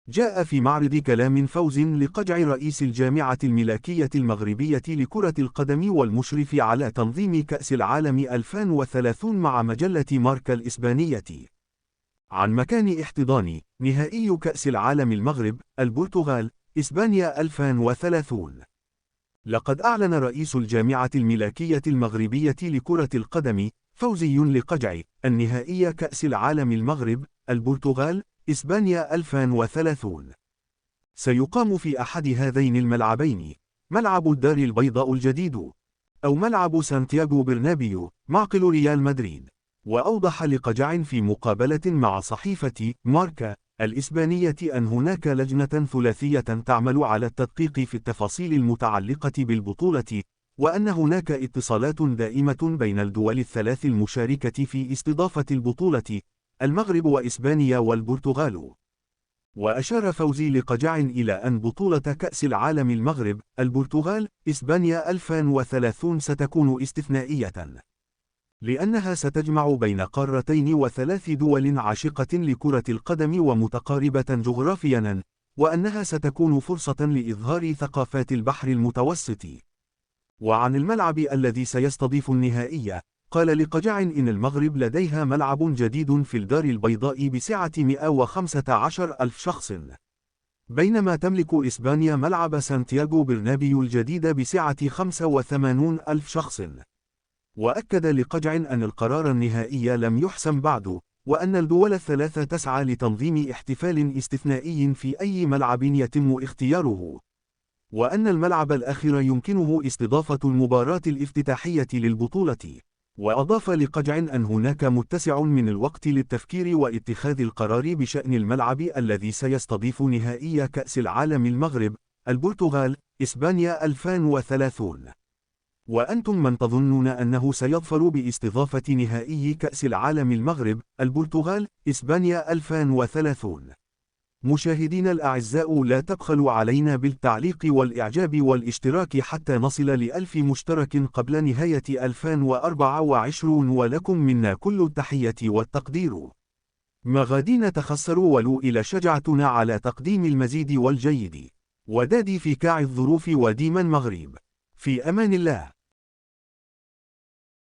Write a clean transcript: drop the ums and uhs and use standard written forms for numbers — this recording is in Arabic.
جاء في معرض كلام فوز لقجع رئيس الجامعة الملكية المغربية لكرة القدم والمشرف على تنظيم كأس العالم 2030 مع مجلة ماركا الإسبانية عن مكان احتضان نهائي كأس العالم المغرب، البرتغال، إسبانيا 2030. لقد أعلن رئيس الجامعة الملكية المغربية لكرة القدم، فوزي لقجع، النهائي كأس العالم المغرب، البرتغال، إسبانيا 2030. سيقام في أحد هذين الملعبين، ملعب الدار البيضاء الجديد، أو ملعب سانتياغو برنابيو، معقل ريال مدريد. وأوضح لقجع في مقابلة مع صحيفة ماركا الإسبانية أن هناك لجنة ثلاثية تعمل على التدقيق في التفاصيل المتعلقة بالبطولة، وأن هناك اتصالات دائمة بين الدول الثلاث المشاركة في استضافة البطولة، المغرب وإسبانيا والبرتغال. وأشار فوزي لقجع إلى أن بطولة كأس العالم المغرب، البرتغال، إسبانيا 2030 ستكون استثنائية، لأنها ستجمع بين قارتين وثلاث دول عاشقة لكرة القدم ومتقاربة جغرافياً، وأنها ستكون فرصة لإظهار ثقافات البحر المتوسط. وعن الملعب الذي سيستضيف النهائي، قال لقجع إن المغرب لديها ملعب جديد في الدار البيضاء بسعة 115 ألف شخص، بينما تملك إسبانيا ملعب سانتياغو برنابيو الجديد بسعة 85 ألف شخص. وأكد لقجع أن القرار النهائي لم يحسم بعد، وأن الدول الثلاث تسعى لتنظيم احتفال استثنائي في أي ملعب يتم اختياره، وأن الملعب الأخير يمكنه استضافة المباراة الافتتاحية للبطولة. وأضاف لقجع أن هناك متسع من الوقت للتفكير واتخاذ القرار بشأن الملعب الذي سيستضيف نهائي كأس العالم المغرب، البرتغال، إسبانيا 2030. وأنتم من تظنون أنه سيظفر باستضافة نهائي كأس العالم المغرب، البرتغال، إسبانيا 2030؟ مشاهدينا الأعزاء، لا تبخلوا علينا بالتعليق والإعجاب والاشتراك حتى نصل ل1000 مشترك قبل نهاية 2024، ولكم منا كل التحية والتقدير. مغادين تخسروا ولو إلى شجعتنا على تقديم المزيد والجيد. ودادي في كاع الظروف وديما مغرب. في أمان الله.